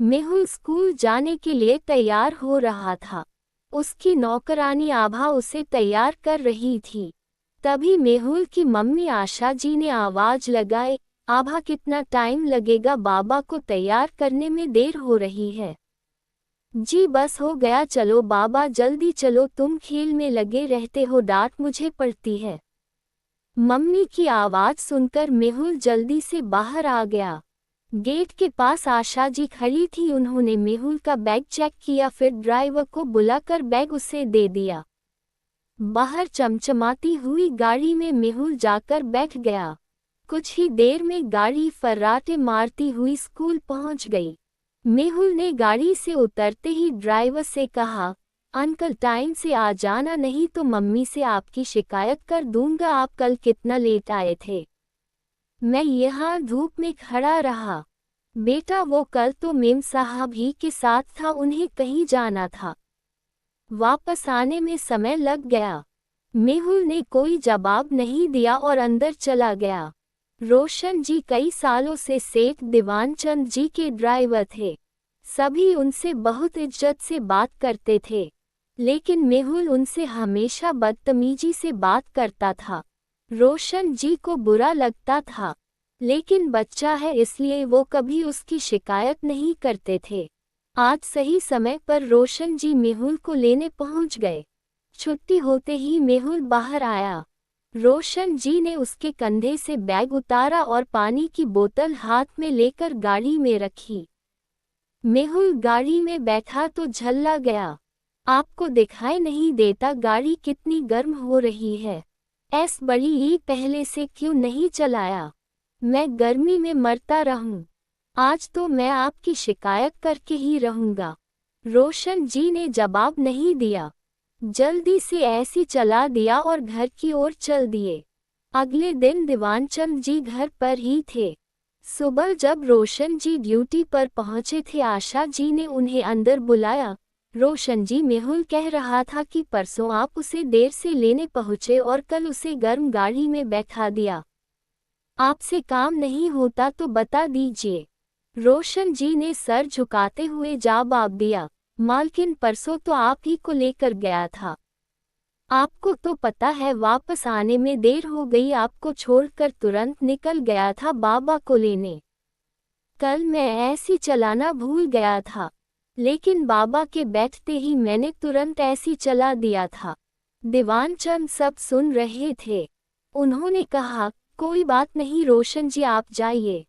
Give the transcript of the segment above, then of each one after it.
Mehul school जाने के लिए तैयार हो रहा था। उसकी नौकरानी आभा उसे तैयार कर रही थी। तभी मेहुल की मम्मी आशा जी ने आवाज लगाई, आभा कितना टाइम लगेगा, बाबा को तैयार करने में देर हो रही है। जी बस हो गया, चलो बाबा जल्दी चलो, तुम खेल में लगे रहते हो, डांट मुझे पड़ती है। मम्मी की आवाज सुनकर मेहुल जल्दी से बाहर आ गया। गेट के पास आशा जी खड़ी थी। उन्होंने मेहुल का बैग चेक किया, फिर ड्राइवर को बुलाकर बैग उसे दे दिया। बाहर चमचमाती हुई गाड़ी में मेहुल जाकर बैठ गया। कुछ ही देर में गाड़ी फर्राटे मारती हुई स्कूल पहुंच गई। मेहुल ने गाड़ी से उतरते ही ड्राइवर से कहा, अंकल टाइम से आ जाना, नहीं तो मम्मी से आपकी शिकायत कर दूंगा। आप कल कितना लेट आए थे? मैं यहाँ धूप में खड़ा रहा। बेटा वो कल तो मेम साहब ही के साथ था, उन्हें कहीं जाना था, वापस आने में समय लग गया। मेहुल ने कोई जवाब नहीं दिया और अंदर चला गया। रोशन जी कई सालों से सेठ दीवानचंद जी के ड्राइवर थे। सभी उनसे बहुत इज्जत से बात करते थे, लेकिन मेहुल उनसे हमेशा बदतमीजी से बात करता था। रोशन जी को बुरा लगता था, लेकिन बच्चा है इसलिए वो कभी उसकी शिकायत नहीं करते थे। आज सही समय पर रोशन जी मेहुल को लेने पहुंच गए। छुट्टी होते ही मेहुल बाहर आया। रोशन जी ने उसके कंधे से बैग उतारा और पानी की बोतल हाथ में लेकर गाड़ी में रखी। मेहुल गाड़ी में बैठा तो झल्ला गया। आपको दिखाई नहीं देता गाड़ी कितनी गर्म हो रही है? ऐस बड़ी ही पहले से क्यों नहीं चलाया? मैं गर्मी में मरता रहूं। आज तो मैं आपकी शिकायत करके ही रहूंगा। रोशन जी ने जवाब नहीं दिया, जल्दी से ऐसी चला दिया और घर की ओर चल दिए। अगले दिन दीवानचंद जी घर पर ही थे। सुबह जब रोशन जी ड्यूटी पर पहुंचे थे, आशा जी ने उन्हें अंदर बुलाया। रोशन जी, मेहुल कह रहा था कि परसों आप उसे देर से लेने पहुंचे और कल उसे गर्म गाड़ी में बैठा दिया। आपसे काम नहीं होता तो बता दीजिए। रोशन जी ने सर झुकाते हुए जवाब दिया, मालकिन परसों तो आप ही को लेकर गया था। आपको तो पता है वापस आने में देर हो गई, आपको छोड़कर तुरंत निकल गया था बाबा को लेने। कल मैं ऐसी चलाना भूल गया था, लेकिन बाबा के बैठते ही मैंने तुरंत ऐसी चला दिया था। दीवानचंद सब सुन रहे थे। उन्होंने कहा, कोई बात नहीं रोशन जी, आप जाइए।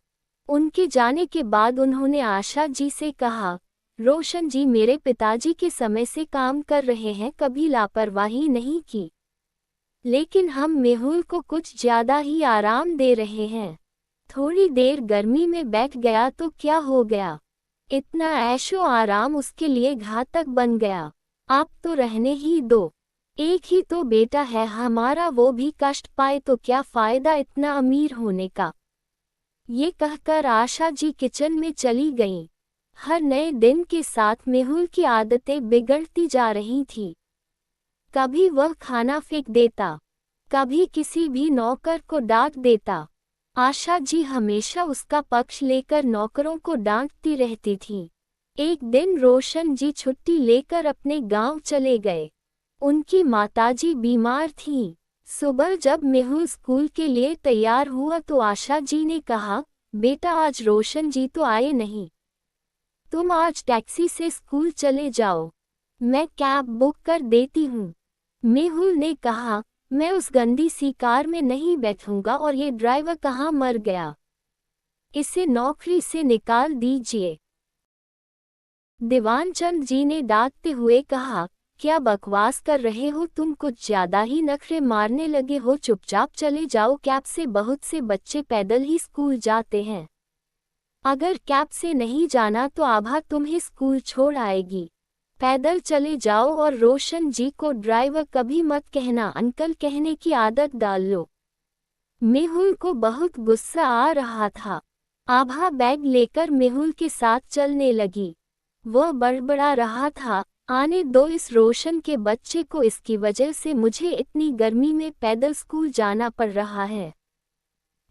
उनके जाने के बाद उन्होंने आशा जी से कहा, रोशन जी मेरे पिताजी के समय से काम कर रहे हैं, कभी लापरवाही नहीं की, लेकिन हम मेहुल को कुछ ज्यादा ही आराम दे रहे हैं। थोड़ी देर गर्मी में बैठ गया तो क्या हो गया? इतना ऐशो आराम उसके लिए घातक बन गया। आप तो रहने ही दो, एक ही तो बेटा है हमारा, वो भी कष्ट पाए तो क्या फायदा इतना अमीर होने का। ये कहकर आशा जी किचन में चली गईं। हर नए दिन के साथ मेहुल की आदतें बिगड़ती जा रही थी। कभी वह खाना फेंक देता, कभी किसी भी नौकर को डांट देता। आशा जी हमेशा उसका पक्ष लेकर नौकरों को डांटती रहती थी। एक दिन रोशन जी छुट्टी लेकर अपने गांव चले गए। उनकी माताजी बीमार थीं। सुबह जब मेहुल स्कूल के लिए तैयार हुआ तो आशा जी ने कहा, बेटा आज रोशन जी तो आए नहीं, तुम आज टैक्सी से स्कूल चले जाओ, मैं कैब बुक कर देती हूँ। मेहुल ने कहा, मैं उस गंदी सी कार में नहीं बैठूंगा, और ये ड्राइवर कहाँ मर गया, इसे नौकरी से निकाल दीजिए। दीवानचंद जी ने डांटते हुए कहा, क्या बकवास कर रहे हो तुम, कुछ ज्यादा ही नखरे मारने लगे हो, चुपचाप चले जाओ। कैब से बहुत से बच्चे पैदल ही स्कूल जाते हैं, अगर कैब से नहीं जाना तो आभा तुम्हें स्कूल छोड़ आएगी। पैदल चले जाओ, और रोशन जी को ड्राइवर कभी मत कहना, अंकल कहने की आदत डाल लो। मेहुल को बहुत गुस्सा आ रहा था। आभा बैग लेकर मेहुल के साथ चलने लगी। वह बड़बड़ा रहा था, आने दो इस रोशन के बच्चे को, इसकी वजह से मुझे इतनी गर्मी में पैदल स्कूल जाना पड़ रहा है।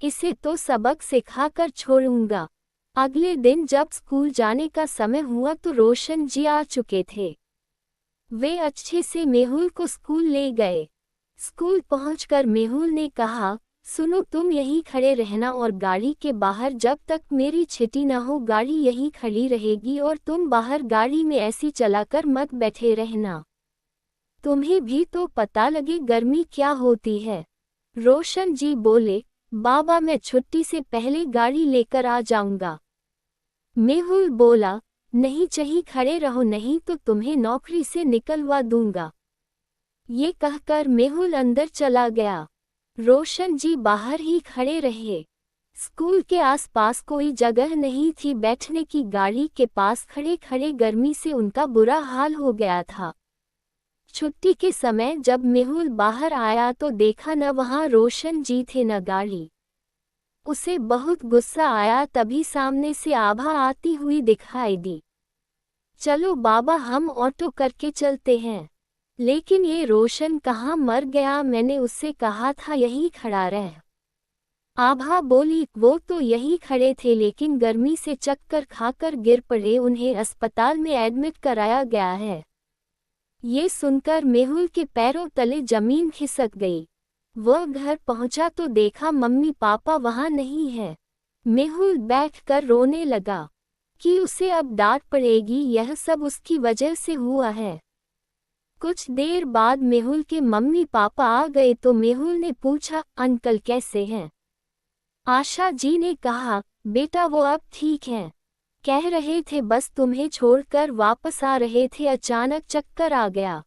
इसे तो सबक सिखाकर छोड़ूंगा। अगले दिन जब स्कूल जाने का समय हुआ तो रोशन जी आ चुके थे। वे अच्छे से मेहुल को स्कूल ले गए। स्कूल पहुंचकर मेहुल ने कहा, सुनो, तुम यहीं खड़े रहना और गाड़ी के बाहर जब तक मेरी छुट्टी न हो गाड़ी यहीं खड़ी रहेगी और तुम बाहर गाड़ी में ऐसी चलाकर मत बैठे रहना। तुम्हें भी तो पता लगे गर्मी क्या होती है। रोशन जी बोले, बाबा मैं छुट्टी से पहले गाड़ी लेकर आ जाऊंगा। मेहुल बोला, नहीं चाहिए, खड़े रहो नहीं तो तुम्हें नौकरी से निकलवा दूंगा। ये कहकर मेहुल अंदर चला गया। रोशन जी बाहर ही खड़े रहे। स्कूल के आसपास कोई जगह नहीं थी बैठने की। गाड़ी के पास खड़े खड़े गर्मी से उनका बुरा हाल हो गया था। छुट्टी के समय जब मेहुल बाहर आया तो देखा न वहां रोशन जी थे न गाड़ी। उसे बहुत गुस्सा आया। तभी सामने से आभा आती हुई दिखाई दी। चलो बाबा, हम ऑटो करके चलते हैं। लेकिन ये रोशन कहाँ मर गया? मैंने उससे कहा था यहीं खड़ा रह। आभा बोली, वो तो यहीं खड़े थे लेकिन गर्मी से चक्कर खाकर गिर पड़े, उन्हें अस्पताल में एडमिट कराया गया है। ये सुनकर मेहुल के पैरों तले जमीन खिसक गई। वह घर पहुंचा तो देखा मम्मी पापा वहां नहीं है। मेहुल बैठकर रोने लगा कि उसे अब डांट पड़ेगी, यह सब उसकी वजह से हुआ है। कुछ देर बाद मेहुल के मम्मी पापा आ गए तो मेहुल ने पूछा, अंकल कैसे हैं? आशा जी ने कहा, बेटा वो अब ठीक हैं। कह रहे थे बस तुम्हें छोड़कर वापस आ रहे थे, अचानक चक्कर आ गया।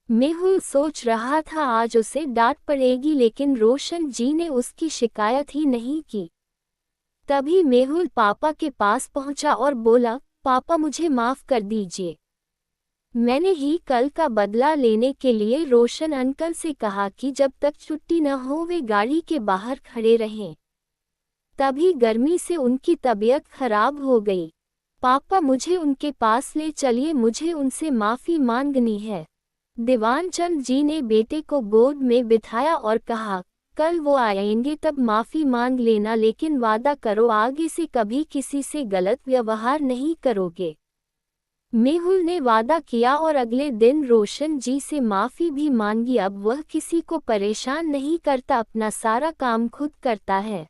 मेहुल सोच रहा था आज उसे डांट पड़ेगी लेकिन रोशन जी ने उसकी शिकायत ही नहीं की। तभी मेहुल पापा के पास पहुंचा और बोला, पापा मुझे माफ कर दीजिए। मैंने ही कल का बदला लेने के लिए रोशन अंकल से कहा कि जब तक छुट्टी न हो वे गाड़ी के बाहर खड़े रहें। तभी गर्मी से उनकी तबीयत खराब हो गई। पापा मुझे उनके पास ले चलिए, मुझे उनसे माफ़ी मांगनी है। दीवानचंद जी ने बेटे को गोद में बिठाया और कहा, कल वो आएंगे तब माफ़ी मांग लेना, लेकिन वादा करो आगे से कभी किसी से गलत व्यवहार नहीं करोगे। मेहुल ने वादा किया और अगले दिन रोशन जी से माफ़ी भी मांगी। अब वह किसी को परेशान नहीं करता, अपना सारा काम खुद करता है।